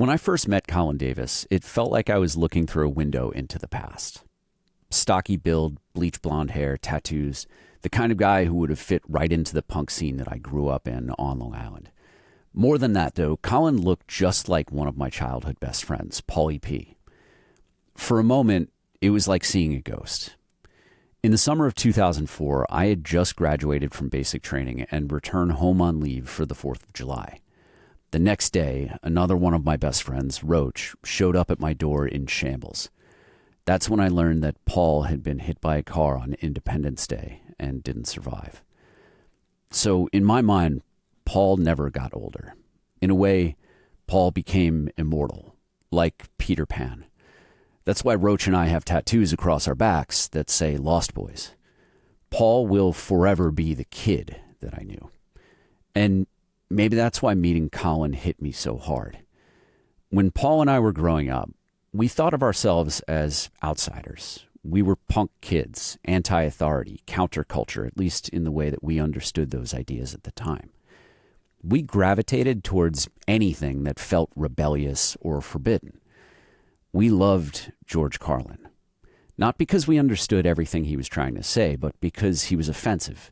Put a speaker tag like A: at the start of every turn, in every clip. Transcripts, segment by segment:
A: When I first met Colin Davis, it felt like I was looking through a window into the past. Stocky build, bleach blonde hair, tattoos, the kind of guy who would have fit right into the punk scene that I grew up in on Long Island. More than that, though, Colin looked just like one of my childhood best friends, Paulie P. For a moment, it was like seeing a ghost. In the summer of 2004, I had just graduated from basic training and returned home on leave for the 4th of July. The next day, another one of my best friends, Roach, showed up at my door in shambles. That's when I learned that Paul had been hit by a car on Independence Day and didn't survive. So in my mind, Paul never got older. In a way, Paul became immortal, like Peter Pan. That's why Roach and I have tattoos across our backs that say Lost Boys. Paul will forever be the kid that I knew. And maybe that's why meeting Colin hit me so hard. When Paul and I were growing up, we thought of ourselves as outsiders. We were punk kids, anti-authority, counterculture, at least in the way that we understood those ideas at the time. We gravitated towards anything that felt rebellious or forbidden. We loved George Carlin, not because we understood everything he was trying to say, but because he was offensive,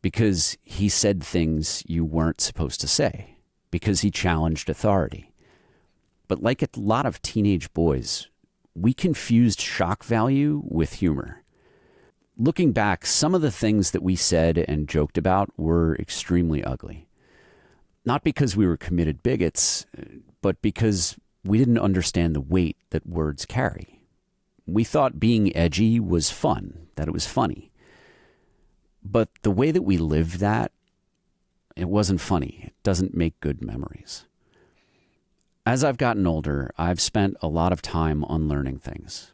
A: because he said things you weren't supposed to say, because he challenged authority. But like a lot of teenage boys, we confused shock value with humor. Looking back, some of the things that we said and joked about were extremely ugly. Not because we were committed bigots, but because we didn't understand the weight that words carry. We thought being edgy was fun, that it was funny. But the way that we lived that, it wasn't funny. It doesn't make good memories. As I've gotten older, I've spent a lot of time unlearning things.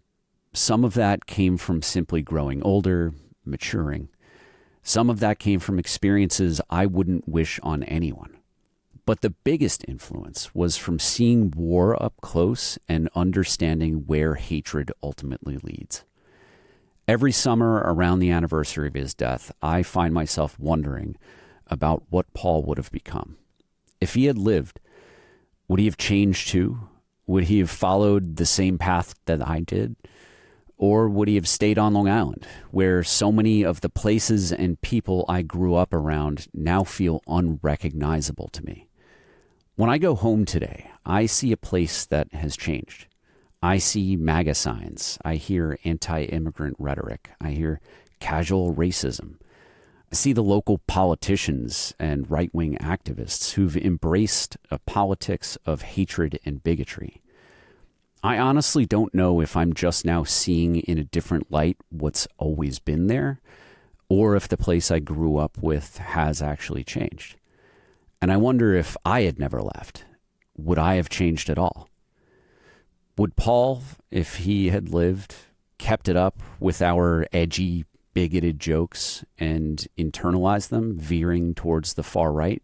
A: Some of that came from simply growing older, maturing. Some of that came from experiences I wouldn't wish on anyone. But the biggest influence was from seeing war up close and understanding where hatred ultimately leads. Every summer around the anniversary of his death, I find myself wondering about what Paul would have become. If he had lived, would he have changed too? Would he have followed the same path that I did? Or would he have stayed on Long Island, where so many of the places and people I grew up around now feel unrecognizable to me? When I go home today, I see a place that has changed. I see MAGA signs. I hear anti-immigrant rhetoric. I hear casual racism. I see the local politicians and right-wing activists who've embraced a politics of hatred and bigotry. I honestly don't know if I'm just now seeing in a different light what's always been there, or if the place I grew up with has actually changed. And I wonder if I had never left, would I have changed at all? Would Paul, if he had lived, kept it up with our edgy, bigoted jokes and internalized them, veering towards the far right?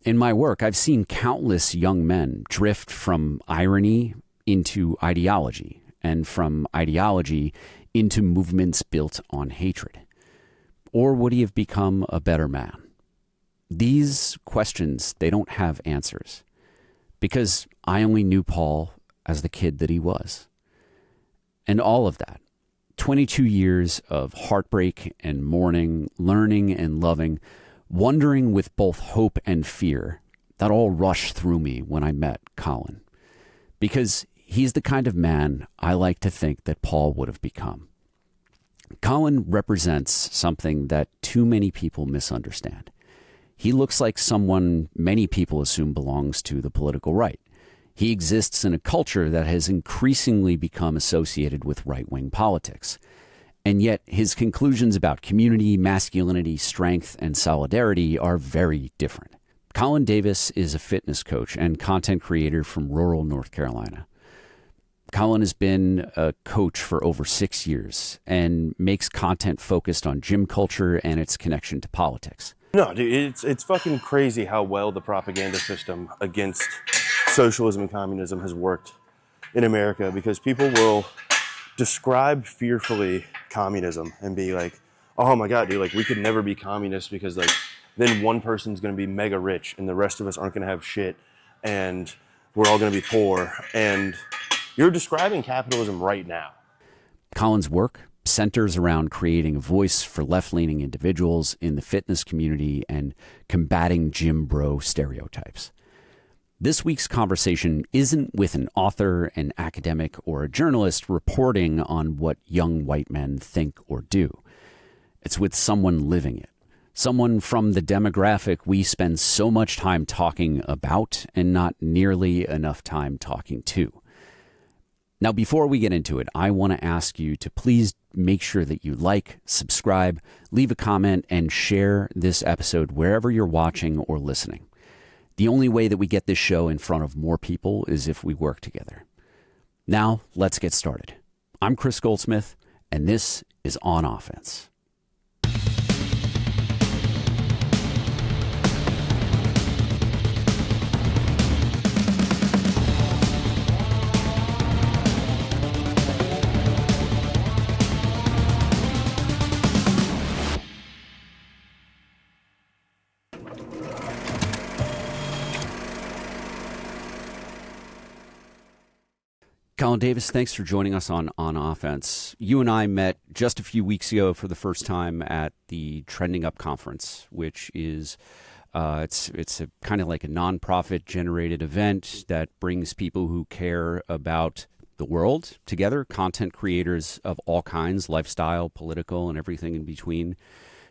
A: In my work, I've seen countless young men drift from irony into ideology, and from ideology into movements built on hatred. Or would he have become a better man? These questions, they don't have answers, because I only knew Paul as the kid that he was. And all of that, 22 years of heartbreak and mourning, learning and loving, wondering with both hope and fear, that all rushed through me when I met Colin. Because he's the kind of man I like to think that Paul would have become. Colin represents something that too many people misunderstand. He looks like someone many people assume belongs to the political right. He exists in a culture that has increasingly become associated with right-wing politics. And yet his conclusions about community, masculinity, strength, and solidarity are very different. Colin Davis is a fitness coach and content creator from rural North Carolina. Colin has been a coach for over 6 years and makes content focused on gym culture and its connection to politics.
B: No, dude, it's fucking crazy how well the propaganda system against socialism and communism has worked in America, because people will describe fearfully communism and be like, oh my God, dude, like we could never be communist because like then one person's going to be mega rich and the rest of us aren't going to have shit. And we're all going to be poor. And you're describing capitalism right now.
A: Colin's work centers around creating a voice for left-leaning individuals in the fitness community and combating gym bro stereotypes. This week's conversation isn't with an author, an academic, or a journalist reporting on what young white men think or do. It's with someone living it. Someone from the demographic we spend so much time talking about and not nearly enough time talking to. Now, before we get into it, I want to ask you to please make sure that you like, subscribe, leave a comment, and share this episode wherever you're watching or listening. The only way that we get this show in front of more people is if we work together. Now, let's get started. I'm Chris Goldsmith, and this is On Offense. Colin Davis, thanks for joining us on Offense. You and I met just a few weeks ago for the first time at the Trending Up conference, which is it's a kind of like a nonprofit generated event that brings people who care about the world together, content creators of all kinds, lifestyle, political, and everything in between,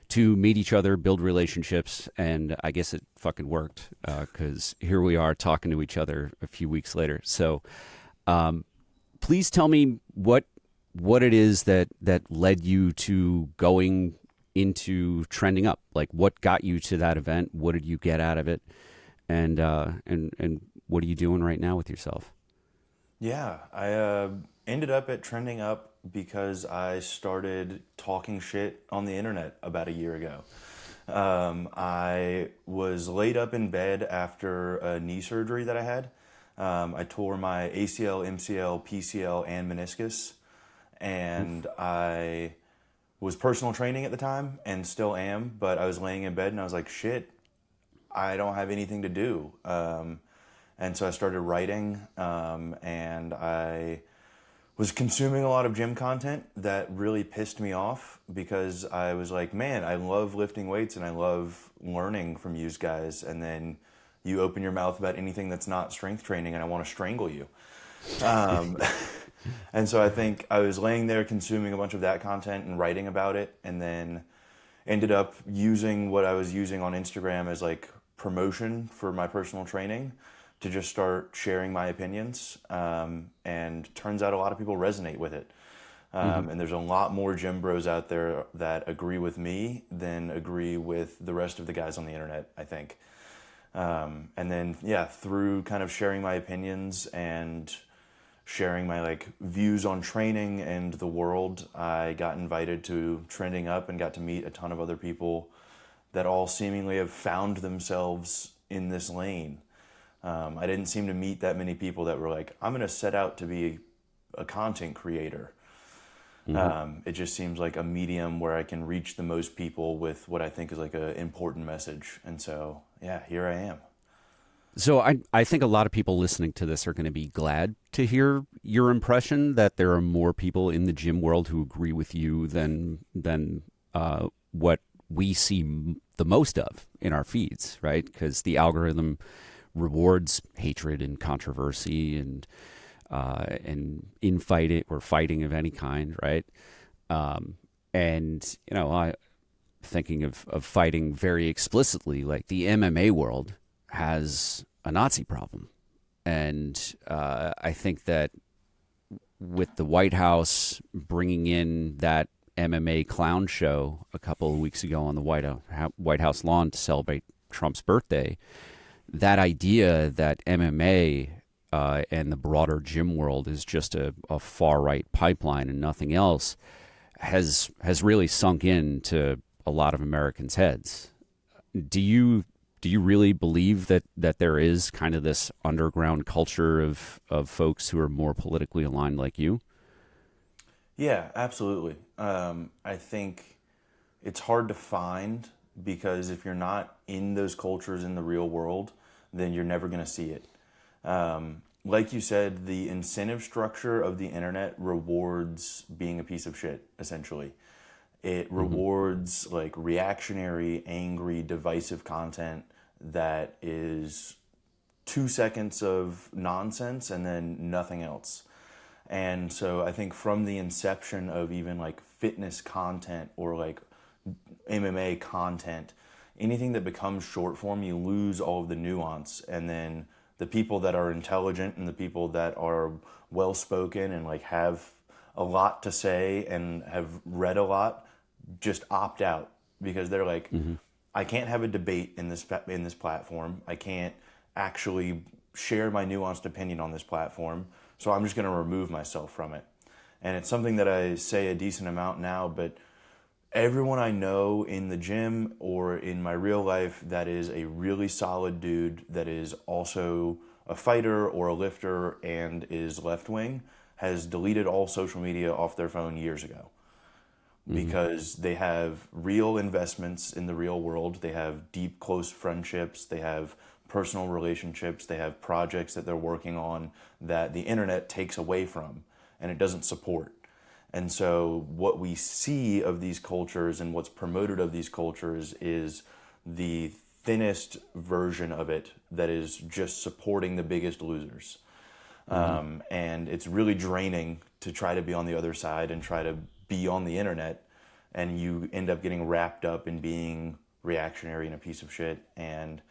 A: to meet each other, build relationships, and I guess it fucking worked because here we are talking to each other a few weeks later. So. Please tell me what it is that led you to going into Trending Up. Like, what got you to that event? What did you get out of it? And what are you doing right now with yourself?
C: Yeah, I ended up at Trending Up because I started talking shit on the internet about a year ago. I was laid up in bed after a knee surgery that I had. I tore my ACL, MCL, PCL, and meniscus, and I was personal training at the time and still am, but I was laying in bed and I was like, shit, I don't have anything to do. And so I started writing, and I was consuming a lot of gym content that really pissed me off because I was like, man, I love lifting weights and I love learning from you guys, and then you open your mouth about anything that's not strength training and I want to strangle you. And so I think I was laying there consuming a bunch of that content and writing about it, and then ended up using what I was using on Instagram as like promotion for my personal training to just start sharing my opinions. And turns out a lot of people resonate with it. And there's a lot more gym bros out there that agree with me than agree with the rest of the guys on the internet, I think. And then, yeah, through kind of sharing my opinions and sharing my like views on training and the world, I got invited to Trending Up and got to meet a ton of other people that all seemingly have found themselves in this lane. I didn't seem to meet that many people that were like, I'm going to set out to be a content creator. It just seems like a medium where I can reach the most people with what I think is like an important message. And so, yeah, here I am.
A: So I think a lot of people listening to this are going to be glad to hear your impression that there are more people in the gym world who agree with you than what we see the most of in our feeds, right? Because the algorithm rewards hatred and controversy and infighting or fighting of any kind, right? And you know, I thinking of fighting very explicitly, like the MMA world has a Nazi problem, and I think that with the White House bringing in that MMA clown show a couple of weeks ago on the White House lawn to celebrate Trump's birthday, that idea that MMA and the broader gym world is just a far-right pipeline and nothing else has really sunk into a lot of Americans' heads. Do you really believe that there is kind of this underground culture of folks who are more politically aligned like you?
C: Yeah, absolutely. I think it's hard to find because if you're not in those cultures in the real world, then you're never going to see it. Like you said, the incentive structure of the internet rewards being a piece of shit, essentially. It rewards like reactionary, angry, divisive content that is 2 seconds of nonsense and then nothing else. And so I think from the inception of even like fitness content or like MMA content, anything that becomes short form, you lose all of the nuance. And then the people that are intelligent and the people that are well spoken and like have a lot to say and have read a lot just opt out because they're like, I can't have a debate in this platform. I can't actually share my nuanced opinion on this platform. So I'm just going to remove myself from it. And it's something that I say a decent amount now, but everyone I know in the gym or in my real life that is a really solid dude that is also a fighter or a lifter and is left wing has deleted all social media off their phone years ago because they have real investments in the real world. They have deep, close friendships. They have personal relationships. They have projects that they're working on that the internet takes away from and it doesn't support. And so what we see of these cultures and what's promoted of these cultures is the thinnest version of it that is just supporting the biggest losers. And it's really draining to try to be on the other side and try to be on the internet. And you end up getting wrapped up in being reactionary and a piece of shit. And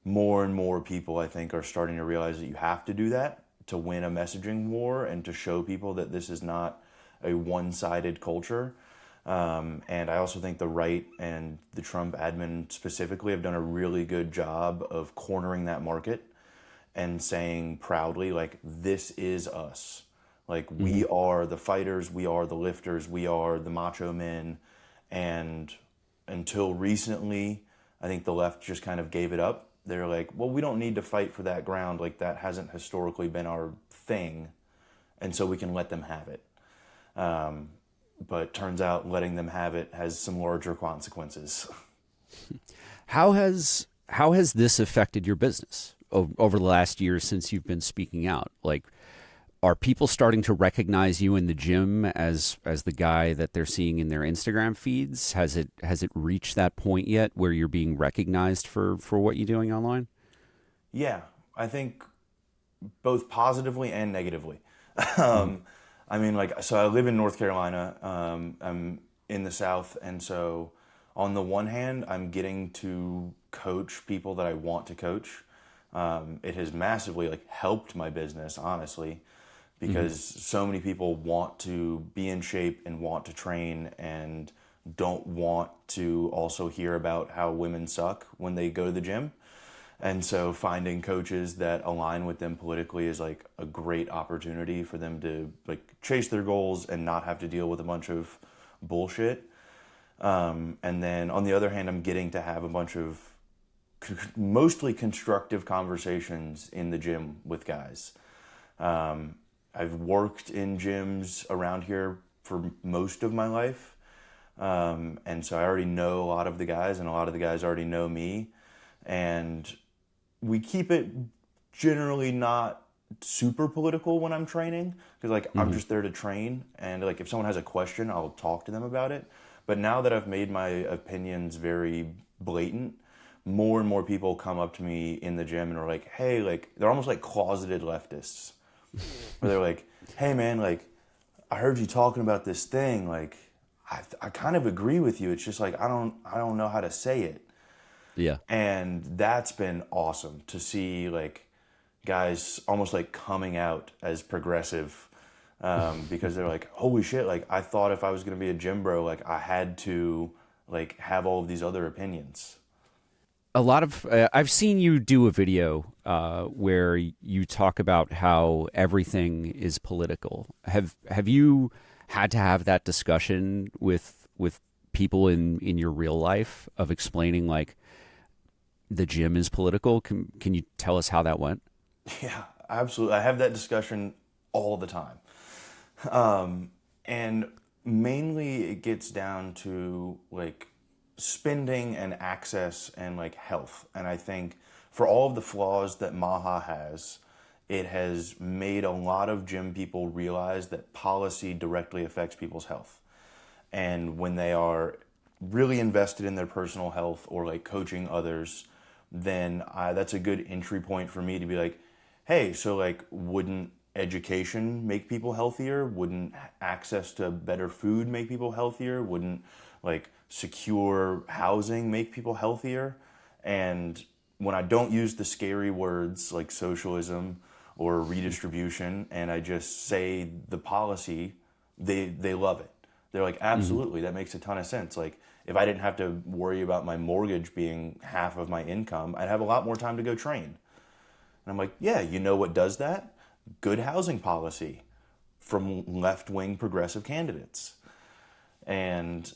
C: more people, I think, are starting to realize that you have to do that to win a messaging war and to show people that this is not a one-sided culture. And I also think the right and the Trump admin specifically have done a really good job of cornering that market and saying proudly, like, this is us. Like, we are the fighters, we are the lifters, we are the macho men. And until recently, I think the left just kind of gave it up. They're like, well, we don't need to fight for that ground. Like, that hasn't historically been our thing. And so we can let them have it. But turns out letting them have it has some larger consequences.
A: How has this affected your business over the last year since you've been speaking out? Like, are people starting to recognize you in the gym as the guy that they're seeing in their Instagram feeds? Has it reached that point yet where you're being recognized for what you're doing online?
C: Yeah, I think both positively and negatively. I mean, like, so I live in North Carolina. I'm in the South, and so on the one hand, I'm getting to coach people that I want to coach. It has massively like helped my business, honestly, because so many people want to be in shape and want to train and don't want to also hear about how women suck when they go to the gym. And so finding coaches that align with them politically is like a great opportunity for them to like chase their goals and not have to deal with a bunch of bullshit. And then on the other hand, I'm getting to have a bunch of mostly constructive conversations in the gym with guys. I've worked in gyms around here for most of my life. And so I already know a lot of the guys and a lot of the guys already know me. And we keep it generally not super political when I'm training because like I'm just there to train, and like if someone has a question, I'll talk to them about it. But now that I've made my opinions very blatant, more and more people come up to me in the gym and are like, hey, like they're almost like closeted leftists where they're like, hey man, like I heard you talking about this thing, like I kind of agree with you. It's just like I don't know how to say it.
A: Yeah.
C: And that's been awesome to see, like, guys almost like coming out as progressive because they're like, holy shit, like, I thought if I was going to be a gym bro, like, I had to, like, have all of these other opinions.
A: A lot of I've seen you do a video where you talk about how everything is political. Have you had to have that discussion with people in your real life of explaining like the gym is political? Can you tell us how that went?
C: Yeah, absolutely. I have that discussion all the time. And mainly it gets down to like spending and access and like health. And I think for all of the flaws that Maha has, it has made a lot of gym people realize that policy directly affects people's health. And when they are really invested in their personal health or like coaching others, then that's a good entry point for me to be like, hey, so like, wouldn't education make people healthier? Wouldn't access to better food make people healthier? Wouldn't like secure housing make people healthier? And when I don't use the scary words like socialism or redistribution, and I just say the policy, they love it. They're like, absolutely, that makes a ton of sense. Like, if I didn't have to worry about my mortgage being half of my income, I'd have a lot more time to go train. And I'm like, yeah, you know what does that? Good housing policy from left-wing progressive candidates. And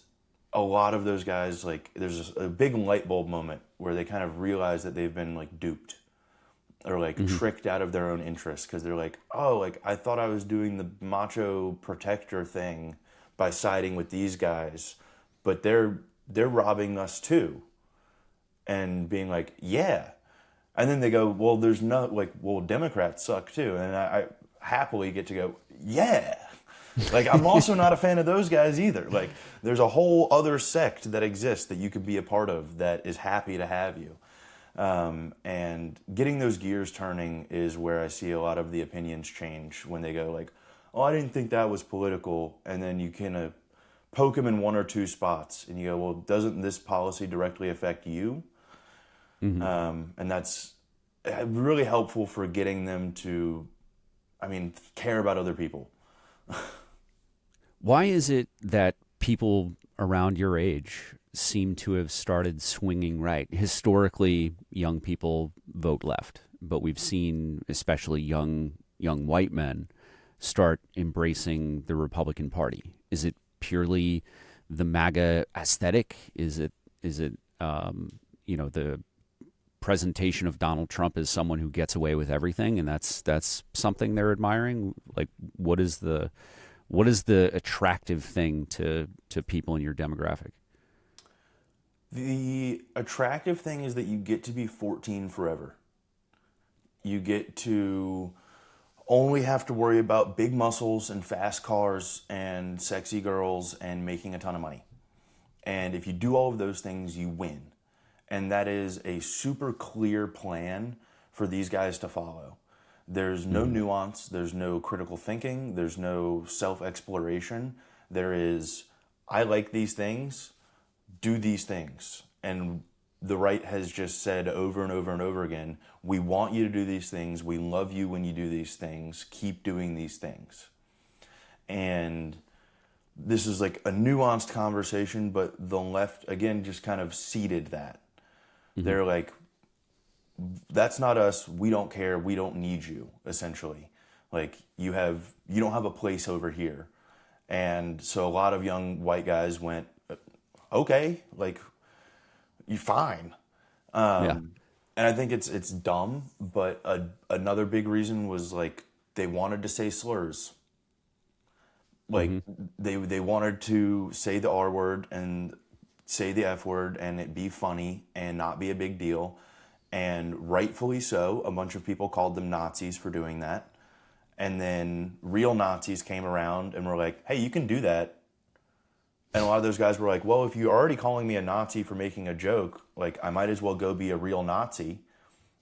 C: a lot of those guys, like, there's a big light bulb moment where they kind of realize that they've been like duped or like tricked out of their own interests, because they're like, oh, like I thought I was doing the macho protector thing by siding with these guys, but they're robbing us too. And being like, yeah. And then they go, well, there's no, like, well, Democrats suck too. And I happily get to go, yeah. Like, I'm also not a fan of those guys either. Like, there's a whole other sect that exists that you could be a part of that is happy to have you. And getting those gears turning is where I see a lot of the opinions change, when they go like, oh, I didn't think that was political. And then you kind of poke them in one or two spots and you go, well, doesn't this policy directly affect you? And that's really helpful for getting them to, care about other people.
A: Why is it that people around your age seem to have started swinging right? Historically, young people vote left, but we've seen especially young white men start embracing the Republican Party. Is it purely the MAGA aesthetic? Is it the presentation of Donald Trump as someone who gets away with everything, and that's something they're admiring? Like, what is the attractive thing to people in your demographic?
C: The attractive thing is that you get to be 14 forever. You get to only have to worry about big muscles and fast cars and sexy girls and making a ton of money. And if you do all of those things, you win. And that is a super clear plan for these guys to follow. There's no nuance, there's no critical thinking, there's no self-exploration. There is, I like these things, do these things. And the right has just said over and over and over again, we want you to do these things, we love you when you do these things, keep doing these things. And this is like a nuanced conversation, but the left, again, just kind of seeded that. They're like, that's not us, we don't care, we don't need you, essentially. Like, you don't have a place over here. And so a lot of young white guys went, okay, like, you're fine. And I think it's dumb, but another big reason was like, they wanted to say slurs. Like, they wanted to say the R word and say the F word and it be funny and not be a big deal. And rightfully so, a bunch of people called them Nazis for doing that. And then real Nazis came around and were like, hey, you can do that. And a lot of those guys were like, well, if you're already calling me a Nazi for making a joke, like, I might as well go be a real Nazi,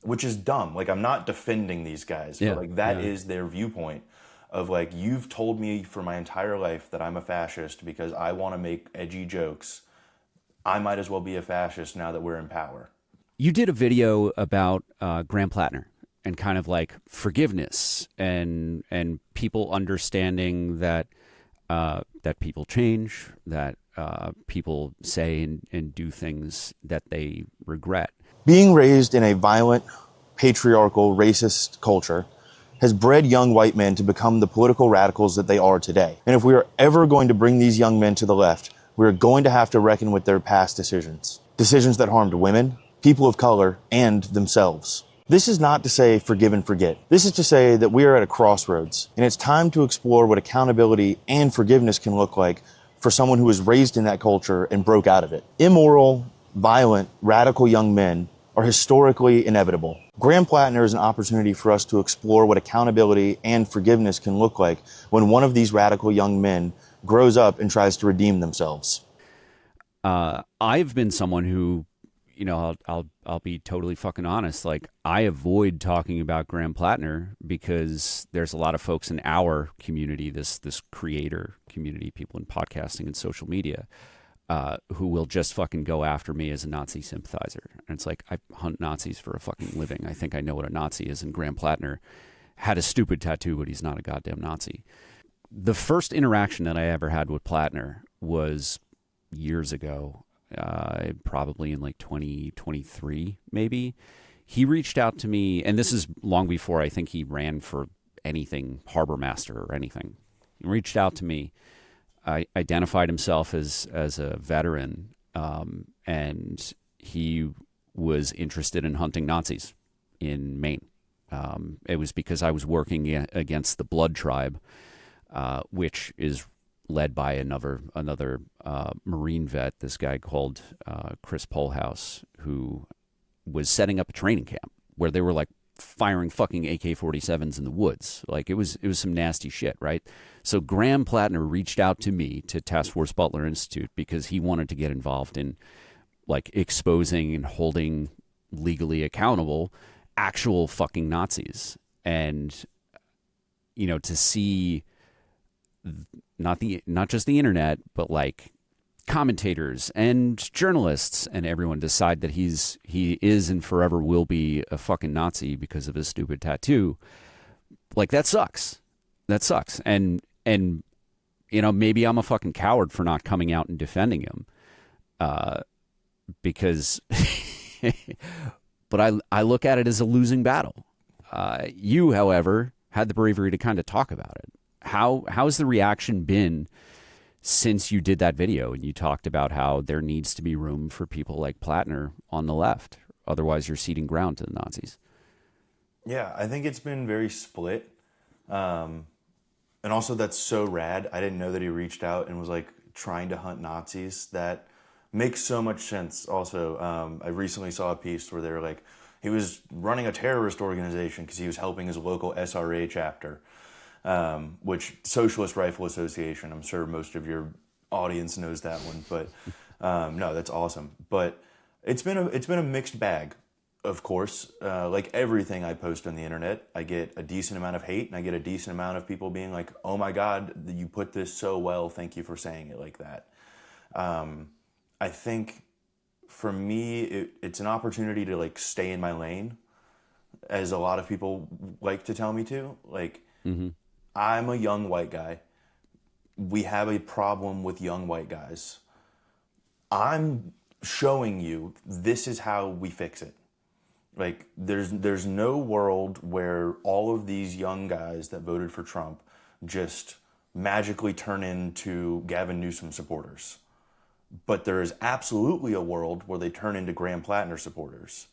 C: which is dumb. Like, I'm not defending these guys, but like, that is their viewpoint of like, you've told me for my entire life that I'm a fascist because I want to make edgy jokes. I might as well be a fascist now that we're in power.
A: You did a video about Graham Plattner and kind of like forgiveness and people understanding that that people change, that people say and do things that they regret.
B: Being raised in a violent, patriarchal, racist culture has bred young white men to become the political radicals that they are today. And if we are ever going to bring these young men to the left, we're going to have to reckon with their past decisions. Decisions that harmed women, people of color, and themselves. This is not to say forgive and forget. This is to say that we are at a crossroads, and it's time to explore what accountability and forgiveness can look like for someone who was raised in that culture and broke out of it. Immoral, violent, radical young men are historically inevitable. Graham Plattner is an opportunity for us to explore what accountability and forgiveness can look like when one of these radical young men grows up and tries to redeem themselves.
A: I've been someone who, you know, I'll be totally fucking honest. Like, I avoid talking about Graham Plattner because there's a lot of folks in our community, this creator community, people in podcasting and social media, who will just fucking go after me as a Nazi sympathizer. And it's like, I hunt Nazis for a fucking living. I think I know what a Nazi is. And Graham Plattner had a stupid tattoo, but he's not a goddamn Nazi. The first interaction that I ever had with Plattner was years ago, probably in like 2023, maybe. He reached out to me, and this is long before I think he ran for anything, harbor master or anything. He reached out to me. I identified himself as a veteran, and he was interested in hunting Nazis in Maine. It was because I was working against the Blood Tribe, which is led by another Marine vet, this guy called Chris Polhouse, who was setting up a training camp where they were like firing fucking AK-47s in the woods. Like, it was some nasty shit, right? So Graham Plattner reached out to me, to Task Force Butler Institute, because he wanted to get involved in like exposing and holding legally accountable actual fucking Nazis. And, you know, to see not just the internet, but like commentators and journalists and everyone decide that he is and forever will be a fucking Nazi because of his stupid tattoo. Like, that sucks. And you know, maybe I'm a fucking coward for not coming out and defending him, because but I look at it as a losing battle. You, however, had the bravery to kind of talk about it. How's the reaction been since you did that video and you talked about how there needs to be room for people like Plattner on the left? Otherwise, you're ceding ground to the Nazis.
C: Yeah, I think it's been very split. And also, that's so rad. I didn't know that he reached out and was like trying to hunt Nazis. That makes so much sense. Also, I recently saw a piece where they were like, he was running a terrorist organization because he was helping his local SRA chapter, which Socialist Rifle Association. I'm sure most of your audience knows that one, but no, that's awesome. But it's been a mixed bag. Of course, like everything I post on the internet, I get a decent amount of hate, and I get a decent amount of people being like, "Oh my God, you put this so well. Thank you for saying it like that." I think for me, it's an opportunity to like stay in my lane, as a lot of people like to tell me to. Like, I'm a young white guy. We have a problem with young white guys. I'm showing you this is how we fix it. Like, there's no world where all of these young guys that voted for Trump just magically turn into Gavin Newsom supporters. But there is absolutely a world where they turn into Graham Plattner supporters.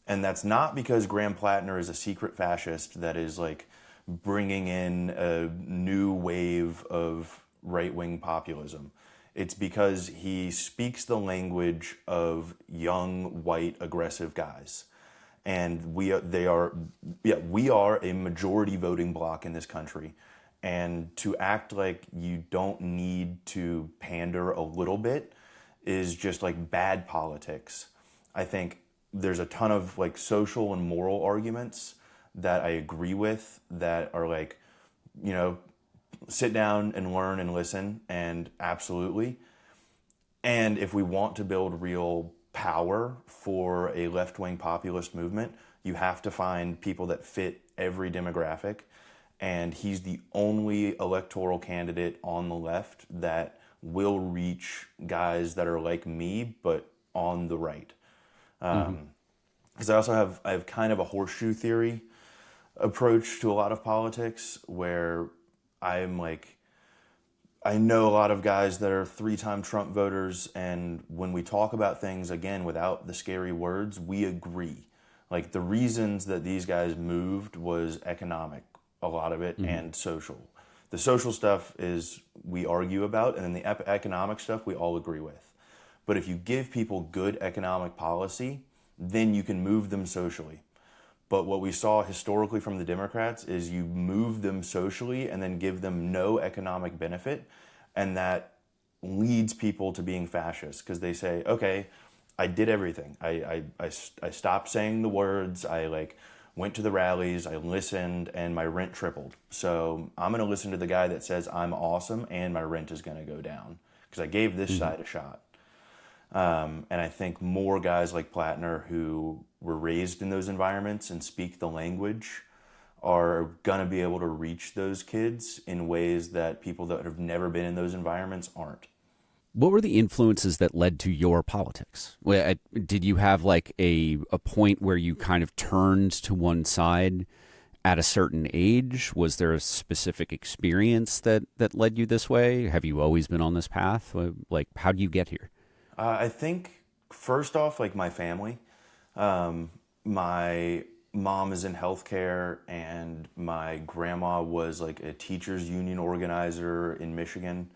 C: And that's not because Graham Plattner is a secret fascist that is like bringing in a new wave of right-wing populism. It's because he speaks the language of young, white, aggressive guys. And we are a majority voting bloc in this country. And to act like you don't need to pander a little bit is just like bad politics. I think there's a ton of like social and moral arguments that I agree with that are like, you know, sit down and learn and listen, and absolutely. And if we want to build real power for a left-wing populist movement, you have to find people that fit every demographic. And he's the only electoral candidate on the left that will reach guys that are like me, but on the right. Because I have kind of a horseshoe theory approach to a lot of politics, where I'm like, I know a lot of guys that are 3-time Trump voters, and when we talk about things, again, without the scary words, we agree. Like, the reasons that these guys moved was economic, a lot of it, and social. The social stuff is we argue about, and then the economic stuff we all agree with. But if you give people good economic policy, then you can move them socially. But what we saw historically from the Democrats is you move them socially and then give them no economic benefit, and that leads people to being fascist because they say, okay, I did everything. I stopped saying the words. I like went to the rallies. I listened, and my rent tripled. So I'm going to listen to the guy that says I'm awesome and my rent is going to go down because I gave this side a shot. And I think more guys like Plattner who were raised in those environments and speak the language are going to be able to reach those kids in ways that people that have never been in those environments aren't.
A: What were the influences that led to your politics? Did you have like a point where you kind of turned to one side at a certain age? Was there a specific experience that led you this way? Have you always been on this path? Like, how do you get here?
C: I think first off, like my family, my mom is in healthcare and my grandma was like a teachers union organizer in Michigan.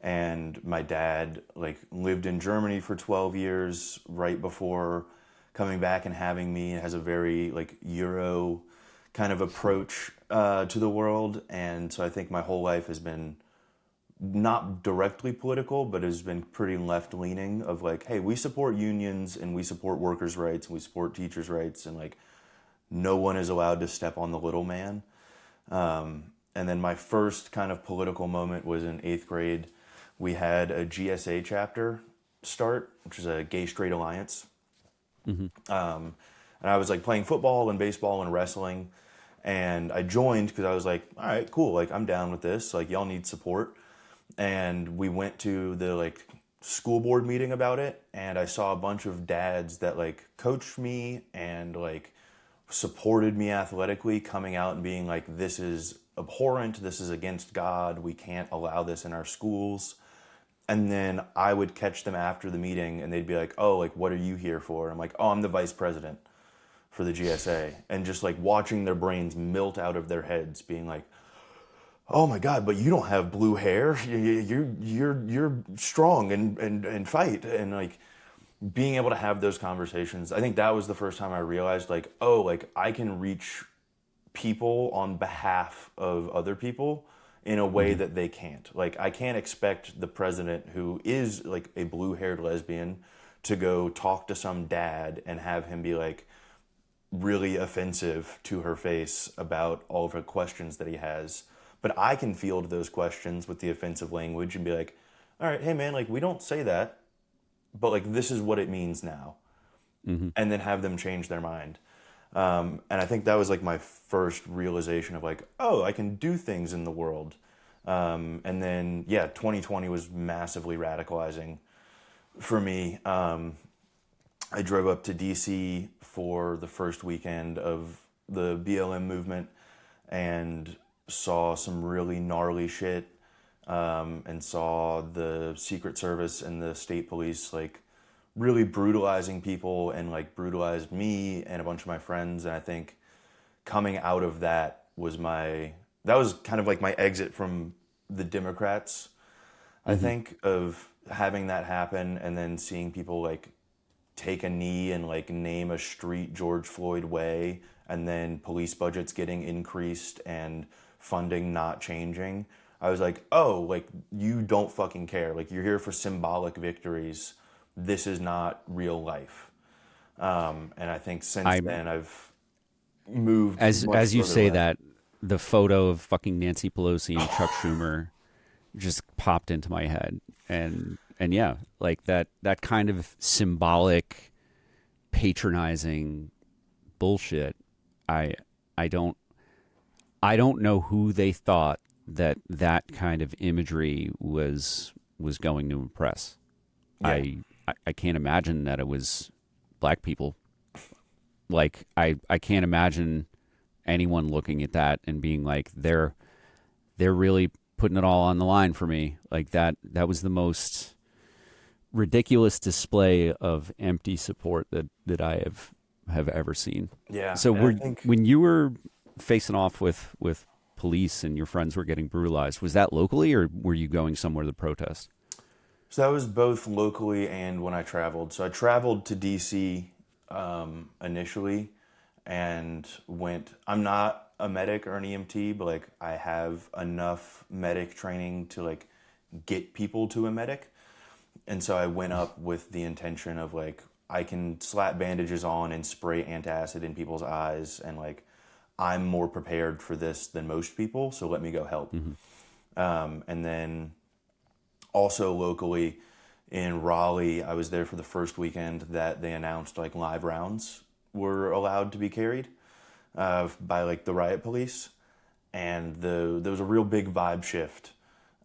C: And my dad like lived in Germany for 12 years right before coming back and having me. It has a very like Euro kind of approach to the world. And so I think my whole life has been not directly political, but has been pretty left leaning of like, hey, we support unions and we support workers' rights and we support teachers' rights, and like no one is allowed to step on the little man. And then my first kind of political moment was in 8th grade. We had a GSA chapter start, which is a Gay Straight Alliance. And I was like playing football and baseball and wrestling, and I joined because I was like, all right, cool, like I'm down with this, like y'all need support. And we went to the like school board meeting about it, and I saw a bunch of dads that like coached me and like supported me athletically coming out and being like, this is abhorrent, this is against God, we can't allow this in our schools. And then I would catch them after the meeting and they'd be like, oh, like what are you here for? And I'm like, oh, I'm the vice president for the GSA. And just like watching their brains melt out of their heads being like, oh my God, but you don't have blue hair. You're strong and fight. And like being able to have those conversations, I think that was the first time I realized like, oh, like I can reach people on behalf of other people in a way that they can't. Like I can't expect the president who is like a blue-haired lesbian to go talk to some dad and have him be like really offensive to her face about all of her questions that he has. But I can field those questions with the offensive language and be like, all right, hey man, like we don't say that, but like this is what it means now. And then have them change their mind. And I think that was like my first realization of like, oh, I can do things in the world. And then, yeah, 2020 was massively radicalizing for me. I drove up to DC for the first weekend of the BLM movement and saw some really gnarly shit, and saw the Secret Service and the state police like really brutalizing people and like brutalized me and a bunch of my friends. And I think coming out of that was that was kind of like my exit from the Democrats. I think of having that happen and then seeing people like take a knee and like name a street George Floyd Way, and then police budgets getting increased and funding not changing. I was like, oh, like you don't fucking care. Like you're here for symbolic victories. This is not real life. And I think since then I've moved.
A: As you say that, the photo of fucking Nancy Pelosi and Chuck Schumer just popped into my head. And yeah, like that kind of symbolic, patronizing bullshit. I don't know who they thought that kind of imagery was going to impress. Yeah. I can't imagine that it was black people. Like I can't imagine anyone looking at that and being like, they're really putting it all on the line for me. Like that was the most ridiculous display of empty support that I have ever seen. Yeah. So when you were facing off with police and your friends were getting brutalized, was that locally or were you going somewhere to protest?
C: So that was both locally and when I traveled. So I traveled to DC initially, and I'm not a medic or an EMT, but like I have enough medic training to like get people to a medic. And so I went up with the intention of like, I can slap bandages on and spray antacid in people's eyes, and like, I'm more prepared for this than most people, so let me go help. And then also locally in Raleigh, I was there for the first weekend that they announced like live rounds were allowed to be carried by like the riot police. And there was a real big vibe shift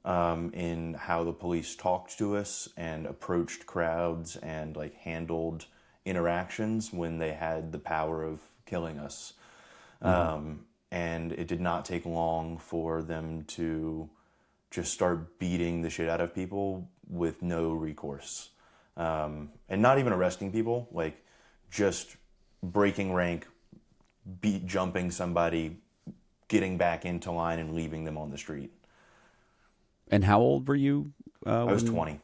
C: in how the police talked to us and approached crowds and like handled interactions when they had the power of killing us. And it did not take long for them to just start beating the shit out of people with no recourse. And not even arresting people, like just breaking rank, jumping somebody, getting back into line and leaving them on the street.
A: And how old were you?
C: I was 20.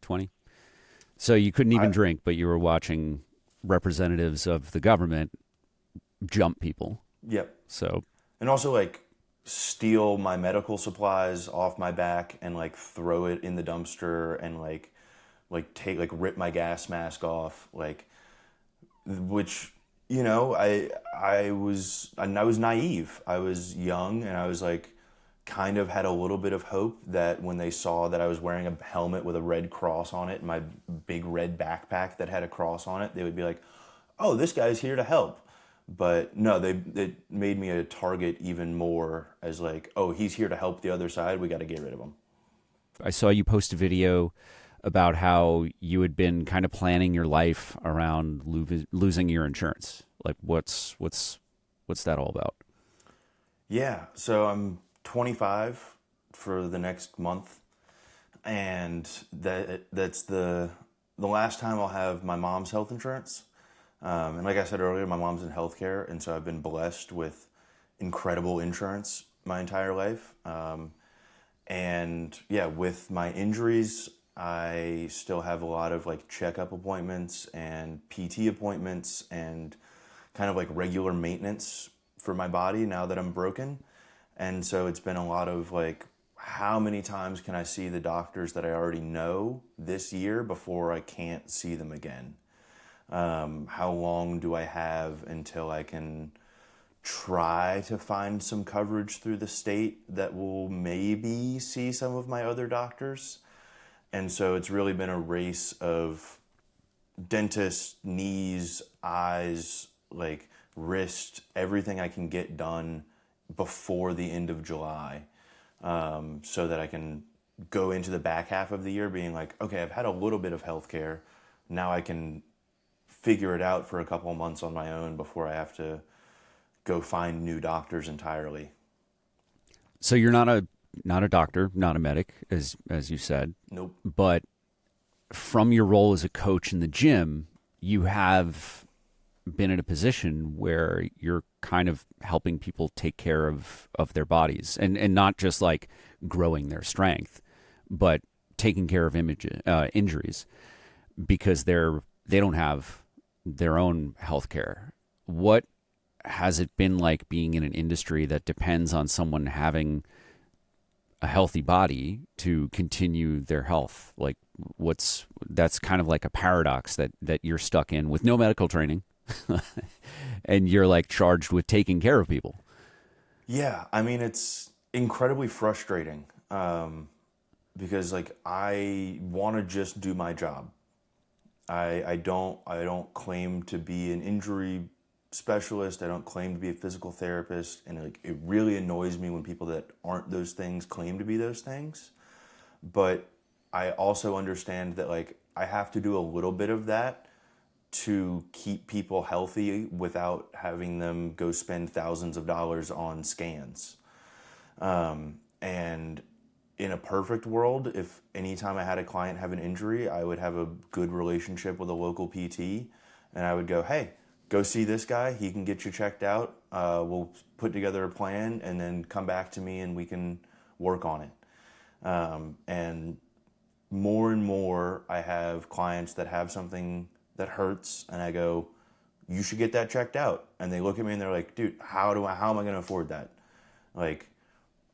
A: 20? So you couldn't even drink, but you were watching representatives of the government jump people.
C: Yep.
A: So,
C: and also like steal my medical supplies off my back and like throw it in the dumpster and like rip my gas mask off, like, which, you know, I was naive. I was young, and I was like, kind of had a little bit of hope that when they saw that I was wearing a helmet with a red cross on it, my big red backpack that had a cross on it, they would be like, oh, this guy's here to help. But no, it made me a target even more, as like, oh, he's here to help the other side, we got to get rid of him.
A: I saw you post a video about how you had been kind of planning your life around losing your insurance. Like, what's that all about?
C: Yeah, so I'm 25 for the next month, and that's the last time I'll have my mom's health insurance. And like I said earlier, my mom's in healthcare, and so I've been blessed with incredible insurance my entire life. And yeah, with my injuries, I still have a lot of like checkup appointments and PT appointments and kind of like regular maintenance for my body now that I'm broken. And so it's been a lot of like, how many times can I see the doctors that I already know this year before I can't see them again? How long do I have until I can try to find some coverage through the state that will maybe see some of my other doctors? And so it's really been a race of dentists, knees, eyes, like wrist, everything I can get done before the end of July, so that I can go into the back half of the year being like, okay, I've had a little bit of healthcare. Now I can figure it out for a couple of months on my own before I have to go find new doctors entirely.
A: So you're not a doctor, not a medic, as you said.
C: Nope.
A: But from your role as a coach in the gym, you have been in a position where you're kind of helping people take care of their bodies, and not just like growing their strength, but taking care of injuries, because they don't have their own health care. What has it been like being in an industry that depends on someone having a healthy body to continue their health? Like, that's kind of like a paradox that you're stuck in with no medical training. And you're like charged with taking care of people. Yeah,
C: I mean, it's incredibly frustrating, because like I want to just do my job. I don't claim to be an injury specialist. I don't claim to be a physical therapist, and like it really annoys me when people that aren't those things claim to be those things. But I also understand that like I have to do a little bit of that to keep people healthy without having them go spend thousands of dollars on scans. And in a perfect world, if anytime I had a client have an injury, I would have a good relationship with a local PT, and I would go, hey, go see this guy. He can get you checked out. We'll put together a plan and then come back to me and we can work on it. And more, I have clients that have something that hurts, and I go, you should get that checked out. And they look at me and they're like, dude, how am I going to afford that? Like,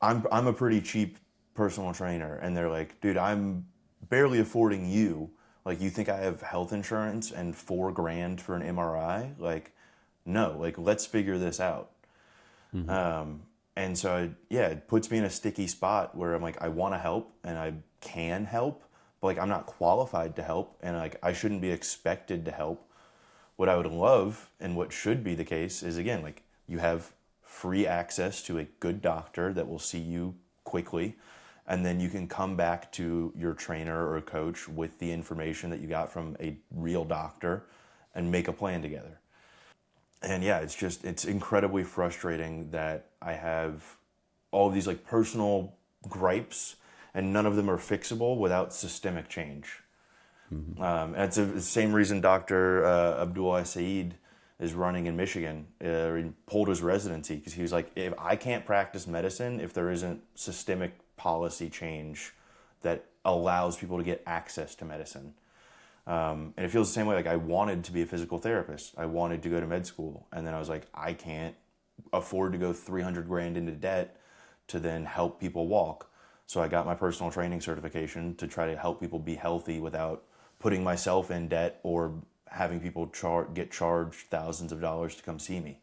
C: I'm a pretty cheap personal trainer. And they're like, dude, I'm barely affording you. Like, you think I have health insurance and $4,000 for an MRI? Like, no, like, let's figure this out. And so, it puts me in a sticky spot where I'm like, I want to help and I can help, but like, I'm not qualified to help, and like, I shouldn't be expected to help. What I would love, and what should be the case, is again, like, you have free access to a good doctor that will see you quickly, and then you can come back to your trainer or coach with the information that you got from a real doctor and make a plan together. And it's incredibly frustrating that I have all of these like personal gripes and none of them are fixable without systemic change. And it's the same reason Dr. Abdul Saeed is running in Michigan. He pulled his residency because he was like, if I can't practice medicine if there isn't systemic policy change that allows people to get access to medicine. And it feels the same way. Like, I wanted to be a physical therapist. I wanted to go to med school. And then I was like, I can't afford to go $300,000 into debt to then help people walk. So I got my personal training certification to try to help people be healthy without putting myself in debt or having people get charged thousands of dollars to come see me.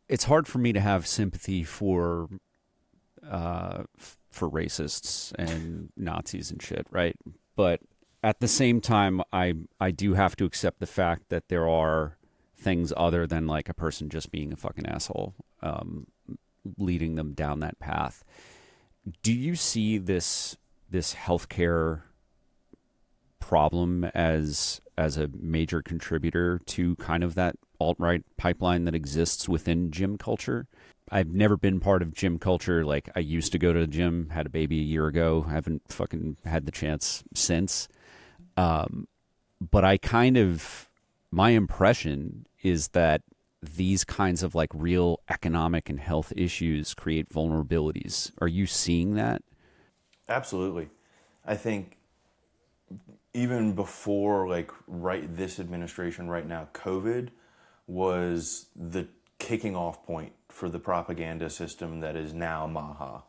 A: It's hard for me to have sympathy for racists and Nazis and shit, right? But at the same time, I do have to accept the fact that there are things other than like a person just being a fucking asshole, leading them down that path. Do you see this healthcare problem as a major contributor to kind of that alt-right pipeline that exists within gym culture? I've never been part of gym culture. Like, I used to go to the gym, had a baby a year ago. Haven't fucking had the chance since. But my impression is that these kinds of like real economic and health issues create vulnerabilities. Are you seeing that?
C: Absolutely. I think even before this administration right now, COVID was the kicking off point for the propaganda system that is now MAHA.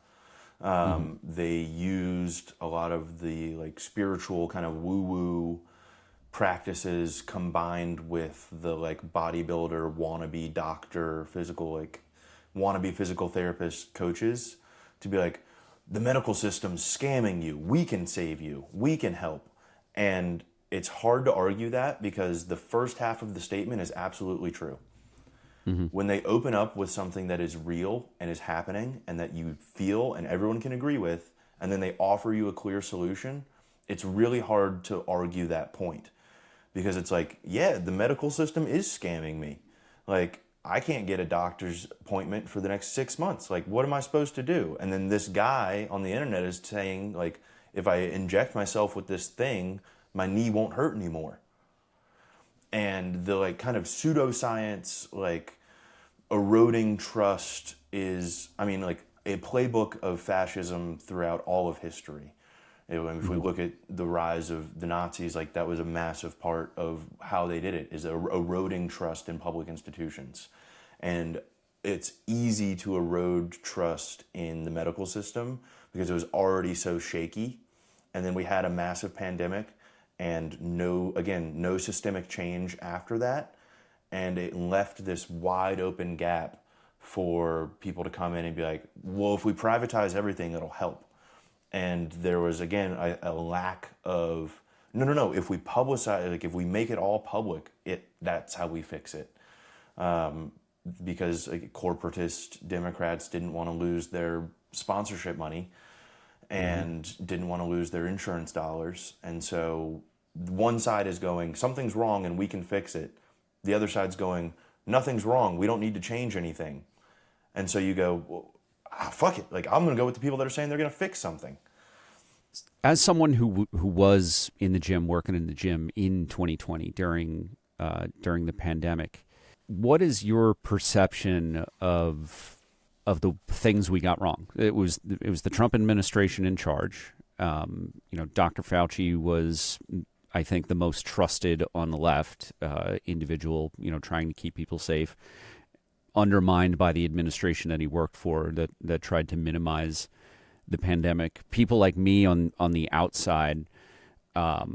C: They used a lot of the like spiritual kind of woo-woo practices combined with the like bodybuilder, wannabe doctor, wannabe physical therapist coaches to be like, the medical system's scamming you. We can save you. We can help. And it's hard to argue that because the first half of the statement is absolutely true. When they open up with something that is real and is happening and that you feel and everyone can agree with, and then they offer you a clear solution, it's really hard to argue that point. Because it's like, yeah, the medical system is scamming me. Like, I can't get a doctor's appointment for the next 6 months. Like, what am I supposed to do? And then this guy on the internet is saying, like, if I inject myself with this thing, my knee won't hurt anymore. And the like kind of pseudoscience, like eroding trust is, like a playbook of fascism throughout all of history. If we look at the rise of the Nazis, like that was a massive part of how they did it, is eroding trust in public institutions. And it's easy to erode trust in the medical system because it was already so shaky. And then we had a massive pandemic and no systemic change after that. And it left this wide open gap for people to come in and be like, well, if we privatize everything, it'll help. And there was, again, a lack of, no, if we publicize, like if we make it all public, that's how we fix it. Because corporatist Democrats didn't want to lose their sponsorship money and didn't want to lose their insurance dollars. And so one side is going, something's wrong and we can fix it. The other side's going, nothing's wrong, we don't need to change anything. And so you go, well, fuck it. Like, I'm going to go with the people that are saying they're going to fix something.
A: As someone who was in the gym, working in the gym in 2020 during the pandemic, what is your perception of the things we got wrong? It was the Trump administration in charge. Dr. Fauci was I think the most trusted on the left, individual, trying to keep people safe, undermined by the administration that he worked for that tried to minimize the pandemic. People like me on the outside, I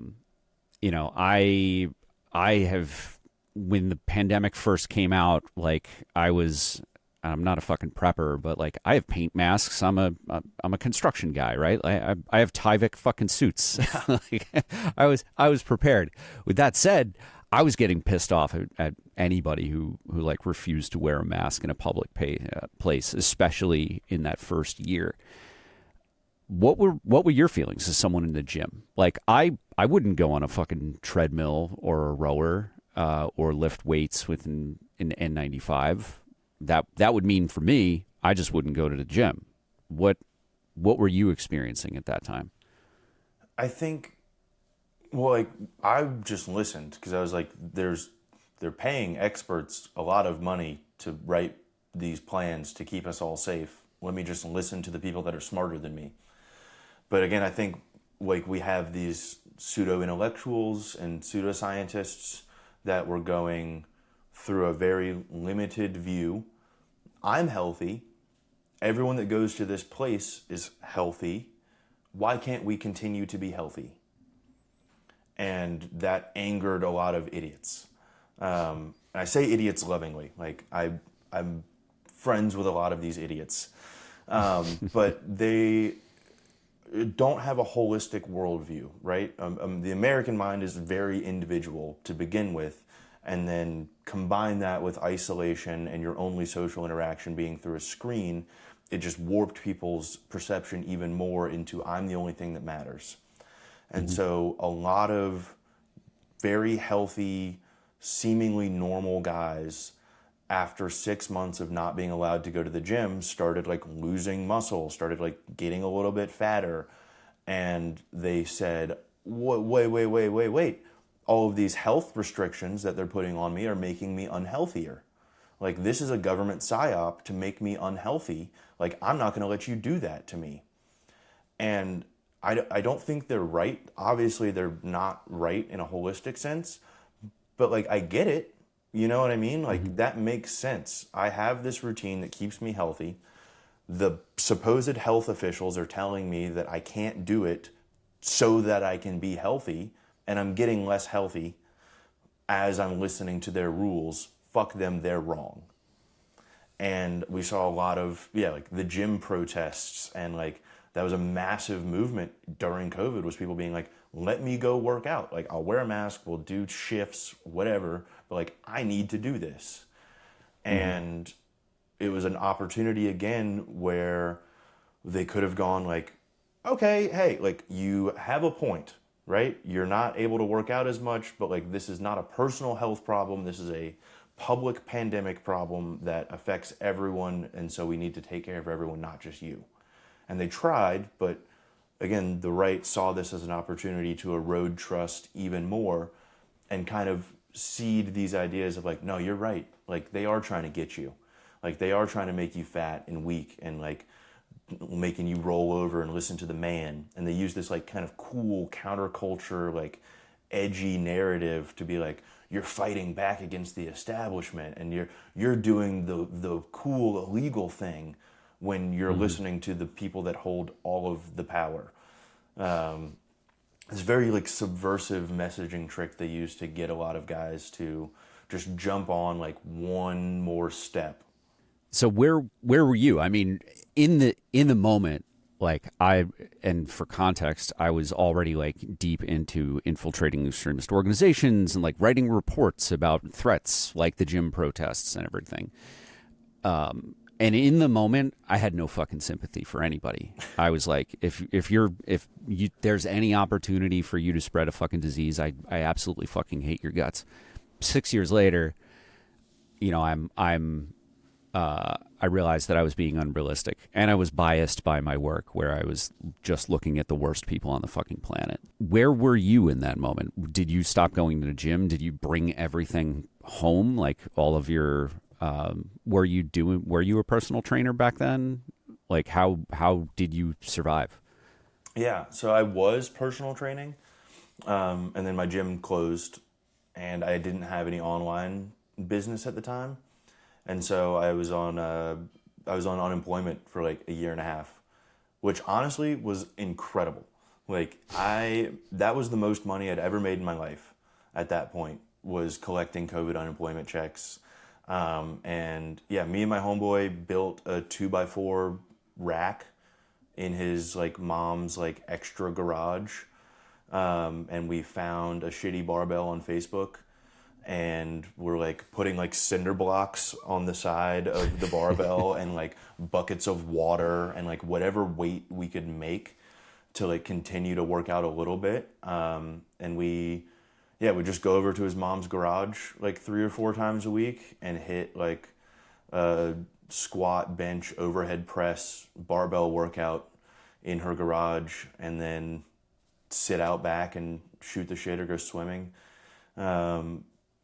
A: have, when the pandemic first came out, like I'm not a fucking prepper, but like I have paint masks. I'm a construction guy, right? I have Tyvek fucking suits. Like, I was prepared. With that said, I was getting pissed off at anybody who like refused to wear a mask in a public place, especially in that first year. What were your feelings as someone in the gym? Like I wouldn't go on a fucking treadmill or a rower or lift weights with an N95. That would mean for me, I just wouldn't go to the gym. What were you experiencing at that time?
C: I think, well, like I just listened because I was like, they're paying experts a lot of money to write these plans to keep us all safe. Let me just listen to the people that are smarter than me. But again, I think like we have these pseudo-intellectuals and pseudoscientists that were going through a very limited view. I'm healthy. Everyone that goes to this place is healthy. Why can't we continue to be healthy? And that angered a lot of idiots. And I say idiots lovingly. Like I'm friends with a lot of these idiots. But they don't have a holistic worldview, right? The American mind is very individual to begin with, and then combine that with isolation and your only social interaction being through a screen, it just warped people's perception even more into I'm the only thing that matters. And so a lot of very healthy, seemingly normal guys, after 6 months of not being allowed to go to the gym, started like losing muscle, started like getting a little bit fatter. And they said, wait. All of these health restrictions that they're putting on me are making me unhealthier. Like, this is a government psyop to make me unhealthy. Like, I'm not going to let you do that to me. And I don't think they're right. Obviously, they're not right in a holistic sense. But, like, I get it. You know what I mean? Like, that makes sense. I have this routine that keeps me healthy. The supposed health officials are telling me that I can't do it so that I can be healthy. And I'm getting less healthy as I'm listening to their rules. Fuck them, they're wrong. And we saw a lot of, like the gym protests, and like that was a massive movement during COVID, was people being like, let me go work out. Like, I'll wear a mask, we'll do shifts, whatever, but like, I need to do this. And it was an opportunity again where they could have gone like, okay, hey, like you have a point. Right? You're not able to work out as much, but like this is not a personal health problem. This is a public pandemic problem that affects everyone, and so we need to take care of everyone, not just you. And they tried, but again, the right saw this as an opportunity to erode trust even more and kind of seed these ideas of like, no, you're right. Like they are trying to get you. Like they are trying to make you fat and weak and like making you roll over and listen to the man. And they use this like kind of cool counterculture, like edgy narrative to be like, you're fighting back against the establishment and you're doing the cool illegal thing when you're listening to the people that hold all of the power. It's very like subversive messaging trick they use to get a lot of guys to just jump on like one more step.
A: So where were you? I mean, in the moment, like and for context, I was already like deep into infiltrating extremist organizations and like writing reports about threats like the gym protests and everything. And in the moment, I had no fucking sympathy for anybody. I was like, if there's any opportunity for you to spread a fucking disease, I absolutely fucking hate your guts. 6 years later, I realized that I was being unrealistic, and I was biased by my work, where I was just looking at the worst people on the fucking planet. Where were you in that moment? Did you stop going to the gym? Did you bring everything home? Like all of your, were you a personal trainer back then? Like how did you survive?
C: Yeah, so I was personal training. And then my gym closed, and I didn't have any online business at the time, and so I was on unemployment for like a year and a half, which honestly was incredible. Like that was the most money I'd ever made in my life. At that point, was collecting COVID unemployment checks, and yeah, me and my homeboy built a 2x4 rack in his like mom's like extra garage, and we found a shitty barbell on Facebook, and we're like putting like cinder blocks on the side of the barbell and like buckets of water and like whatever weight we could make to like continue to work out a little bit. And we just go over to his mom's garage like 3 or 4 times a week and hit like a squat, bench, overhead press, barbell workout in her garage, and then sit out back and shoot the shit or go swimming.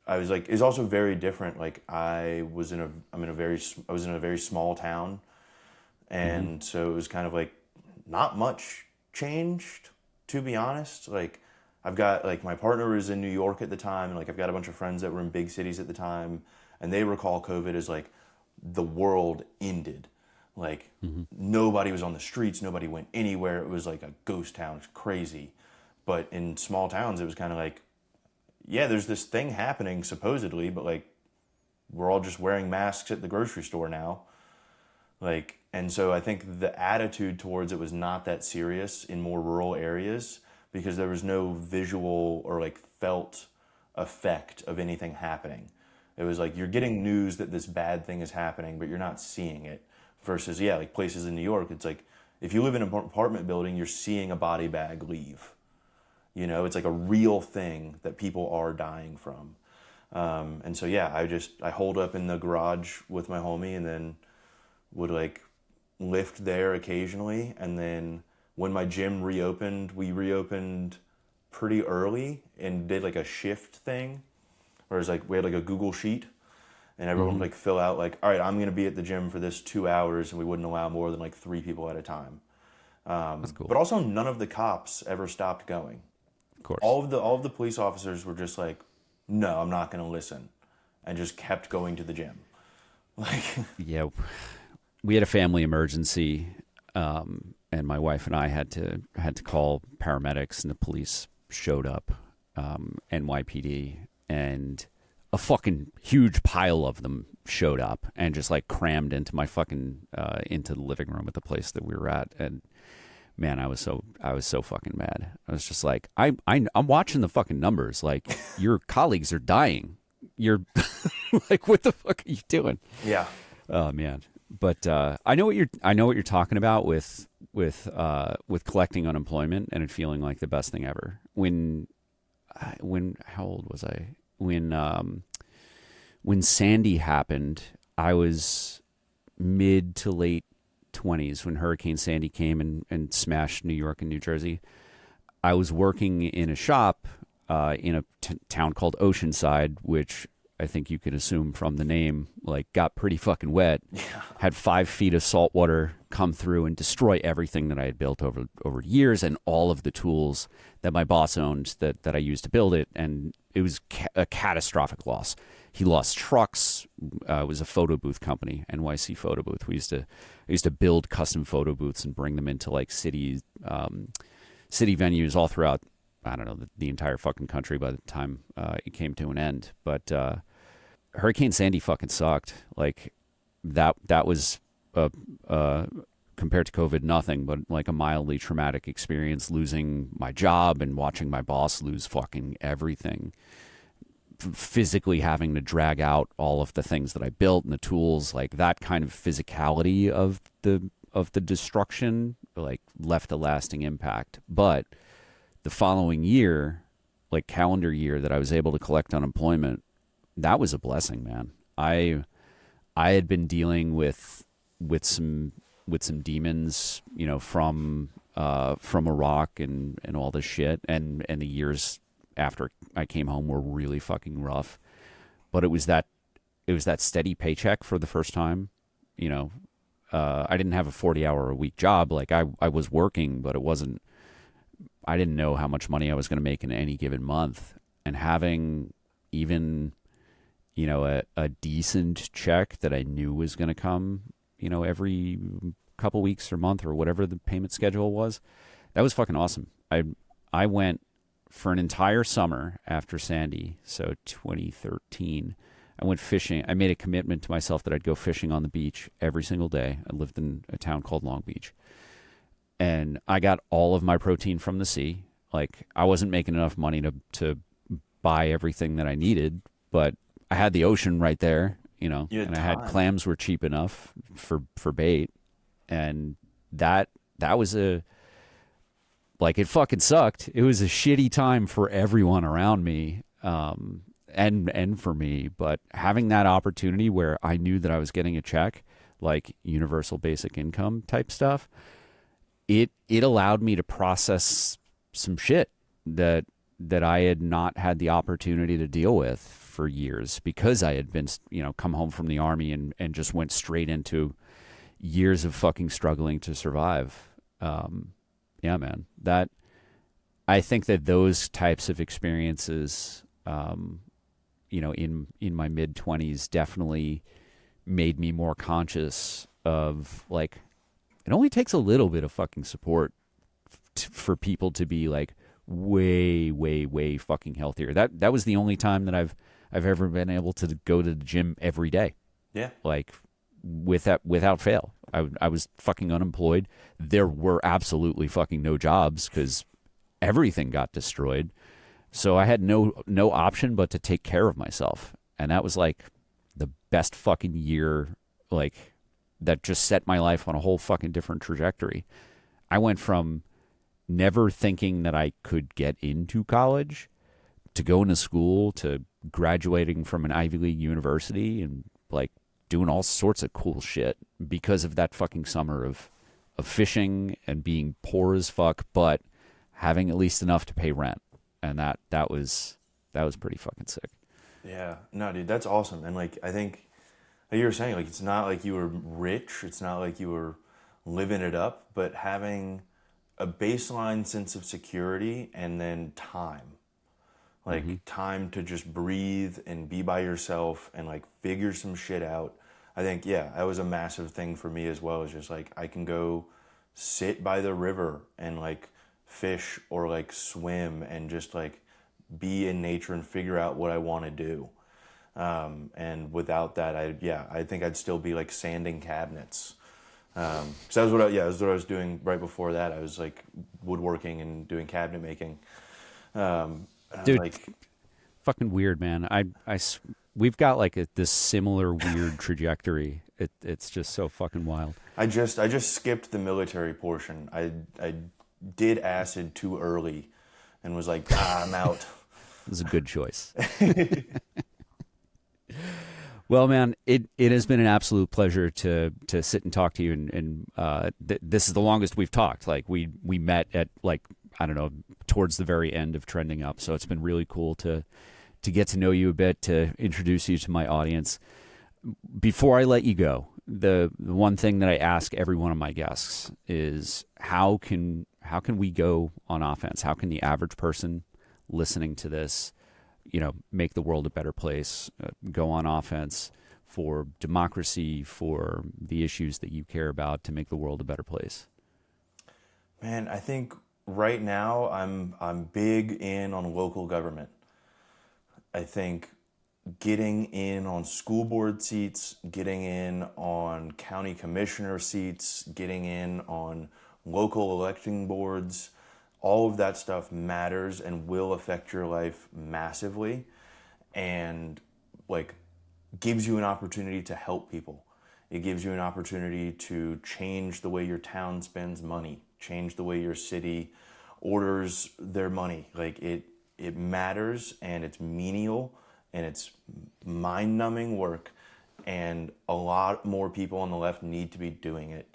C: I was like, it's also very different. Like I was in a very small town, and so it was kind of like not much changed, to be honest. Like I've got like my partner was in New York at the time, and like I've got a bunch of friends that were in big cities at the time, and they recall COVID as like the world ended. Like nobody was on the streets, nobody went anywhere. It was like a ghost town. It's crazy. But in small towns, it was kind of like, yeah, there's this thing happening supposedly, but like we're all just wearing masks at the grocery store now. Like, and so I think the attitude towards it was not that serious in more rural areas because there was no visual or like felt effect of anything happening. It was like you're getting news that this bad thing is happening, but you're not seeing it. Versus, yeah, like places in New York, it's like if you live in an apartment building, you're seeing a body bag leave. You know, it's like a real thing that people are dying from. And so, yeah, I holed up in the garage with my homie and then would like lift there occasionally. And then when my gym reopened, we reopened pretty early and did like a shift thing. Whereas like we had like a Google sheet and everyone would like fill out like, all right, I'm going to be at the gym for this 2 hours, and we wouldn't allow more than like 3 people at a time.
A: That's cool.
C: But also none of the cops ever stopped going.
A: Of course.
C: All of the police officers were just like, no, I'm not going to listen, and just kept going to the gym. Like,
A: yeah, we had a family emergency, and my wife and I had to call paramedics, and the police showed up, NYPD, and a fucking huge pile of them showed up and just like crammed into my fucking into the living room at the place that we were at. And man, I was so fucking mad. I was just like, I'm watching the fucking numbers. Like your colleagues are dying. You're like, what the fuck are you doing?
C: yeah.
A: Oh man. But I know what you're talking about with collecting unemployment and it feeling like the best thing ever. When how old was I? When Sandy happened, I was mid to late 20s when Hurricane Sandy came and smashed New York and New Jersey. I was working in a shop in a town called Oceanside, which I think you can assume from the name, like got pretty fucking wet.
C: Yeah.
A: Had 5 feet of salt water come through and destroy everything that I had built over years and all of the tools that my boss owned that I used to build it. And it was a catastrophic loss. He lost trucks. It was a photo booth company, NYC Photo Booth. I used to build custom photo booths and bring them into like city venues all throughout, I don't know, the entire fucking country by the time it came to an end. But Hurricane Sandy fucking sucked. Like that was compared to COVID, nothing but like a mildly traumatic experience, losing my job and watching my boss lose fucking everything. Physically having to drag out all of the things that I built and the tools, like that kind of physicality of the destruction, like left a lasting impact. But the following year, like calendar year that I was able to collect unemployment, that was a blessing, man. I had been dealing with some demons, you know, from Iraq and all this shit, and the years after I came home were really fucking rough. But it was that steady paycheck for the first time. You know, I didn't have a 40-hour-a-week job. Like I was working, but it wasn't I didn't know how much money I was going to make in any given month, and having even, you know, a decent check that I knew was going to come, you know, every couple weeks or month or whatever the payment schedule was, that was fucking awesome. I went for an entire summer after Sandy, so 2013. I went fishing. I made a commitment to myself that I'd go fishing on the beach every single day. I lived in a town called Long Beach. And I got all of my protein from the sea. Like, I wasn't making enough money to buy everything that I needed, but I had the ocean right there, you know, and I had clams were cheap enough for bait. And that was like, it fucking sucked. It was a shitty time for everyone around me. And for me, but having that opportunity where I knew that I was getting a check, like universal basic income type stuff, it allowed me to process some shit that I had not had the opportunity to deal with for years, because I had been, you know, come home from the army and just went straight into years of fucking struggling to survive. Yeah, man, that, I think that those types of experiences, you know, in my mid-20s definitely made me more conscious of, like, it only takes a little bit of fucking support for people to be, like, way, way, way fucking healthier. That was the only time that I've ever been able to go to the gym every day.
C: Yeah.
A: Like, without fail. I was fucking unemployed. There were absolutely fucking no jobs because everything got destroyed. So I had no option but to take care of myself. And that was like the best fucking year, like, that just set my life on a whole fucking different trajectory. I went from never thinking that I could get into college to going to school to graduating from an Ivy League university and, like, doing all sorts of cool shit because of that fucking summer of fishing and being poor as fuck, but having at least enough to pay rent. And that was pretty fucking sick.
C: Yeah, no, dude, that's awesome. And, like, I think, like you were saying, like, it's not like you were rich, it's not like you were living it up, but having a baseline sense of security and then time. Like, time to just breathe and be by yourself and, like, figure some shit out. I think, yeah, that was a massive thing for me as well. It's just, like, I can go sit by the river and, like, fish or, like, swim and just, like, be in nature and figure out what I want to do. And without that, I think I'd still be, like, sanding cabinets. So that was what I was doing right before that. I was, like, woodworking and doing cabinet making.
A: Dude,
C: like,
A: fucking weird, man. We've got, like, this similar weird trajectory. It's just so fucking wild.
C: I just skipped the military portion. I did acid too early and was like, I'm out.
A: It was a good choice. Well, man, it has been an absolute pleasure to sit and talk to you. And this is the longest we've talked. Like, we met at, like, I don't know, towards the very end of Trending Up. So it's been really cool to get to know you a bit, to introduce you to my audience. Before I let you go, the one thing that I ask every one of my guests is, how can we go on offense? How can the average person listening to this, you know, make the world a better place, go on offense for democracy, for the issues that you care about, to make the world a better place?
C: Man, I think right now I'm big in on local government. I think getting in on school board seats, getting in on county commissioner seats, getting in on local election boards, all of that stuff matters and will affect your life massively, and, like, gives you an opportunity to help people. It gives you an opportunity to change the way your town spends money, change the way your city orders their money. Like, it matters, and it's menial, and it's mind-numbing work, and a lot more people on the left need to be doing it.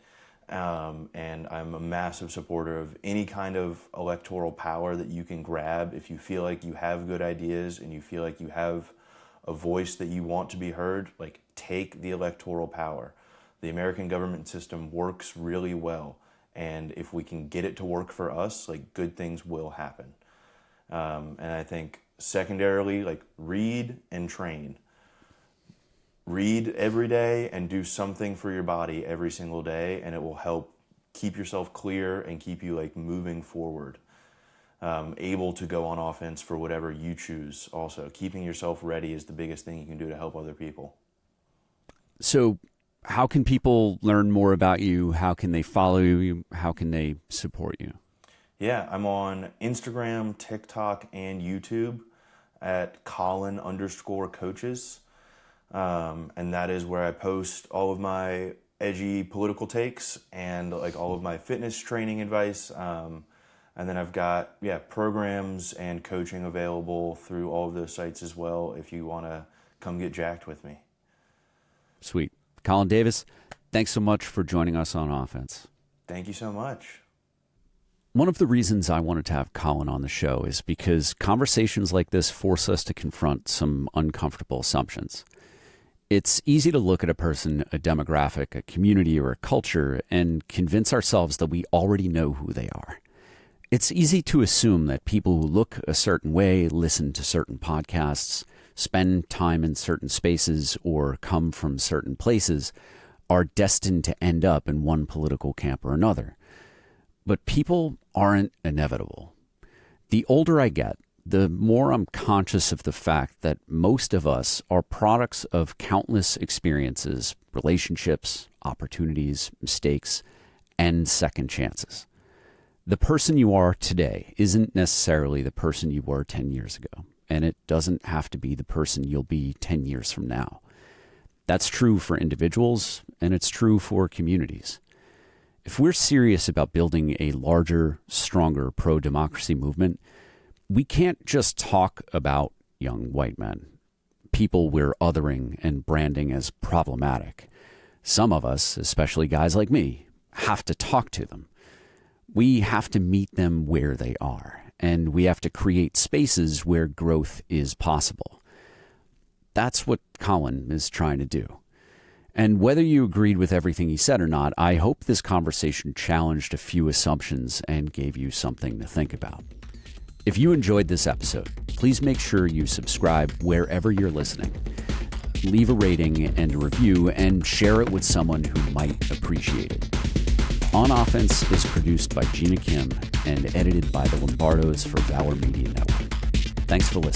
C: And I'm a massive supporter of any kind of electoral power that you can grab. If you feel like you have good ideas and you feel like you have a voice that you want to be heard, like, take the electoral power. The American government system works really well, And if we can get it to work for us, like, good things will happen. And I think secondarily, like, read and train. Read every day and do something for your body every single day, and it will help keep yourself clear and keep you, like, moving forward. Able to go on offense for whatever you choose. Also, keeping yourself ready is the biggest thing you can do to help other people.
A: So how can people learn more about you? How can they follow you? How can they support you?
C: Yeah, I'm on Instagram, TikTok, and YouTube at Colin_coaches. And that is where I post all of my edgy political takes and, like, all of my fitness training advice. And then I've got, programs and coaching available through all of those sites as well if you want to come get jacked with me.
A: Sweet. Colin Davis, thanks so much for joining us on Offense.
C: Thank you so much.
A: One of the reasons I wanted to have Colin on the show is because conversations like this force us to confront some uncomfortable assumptions. It's easy to look at a person, a demographic, a community, or a culture and convince ourselves that we already know who they are. It's easy to assume that people who look a certain way, listen to certain podcasts, spend time in certain spaces, or come from certain places are destined to end up in one political camp or another. But people aren't inevitable. The older I get, the more I'm conscious of the fact that most of us are products of countless experiences, relationships, opportunities, mistakes, and second chances. The person you are today isn't necessarily the person you were 10 years ago, and it doesn't have to be the person you'll be 10 years from now. That's true for individuals, and it's true for communities. If we're serious about building a larger, stronger pro-democracy movement, we can't just talk about young white men, people we're othering and branding as problematic. Some of us, especially guys like me, have to talk to them. We have to meet them where they are, and we have to create spaces where growth is possible. That's what Colin is trying to do. And whether you agreed with everything he said or not, I hope this conversation challenged a few assumptions and gave you something to think about. If you enjoyed this episode, please make sure you subscribe wherever you're listening. Leave a rating and a review and share it with someone who might appreciate it. On Offense is produced by Gina Kim and edited by the Lombardos for Valor Media Network. Thanks for listening.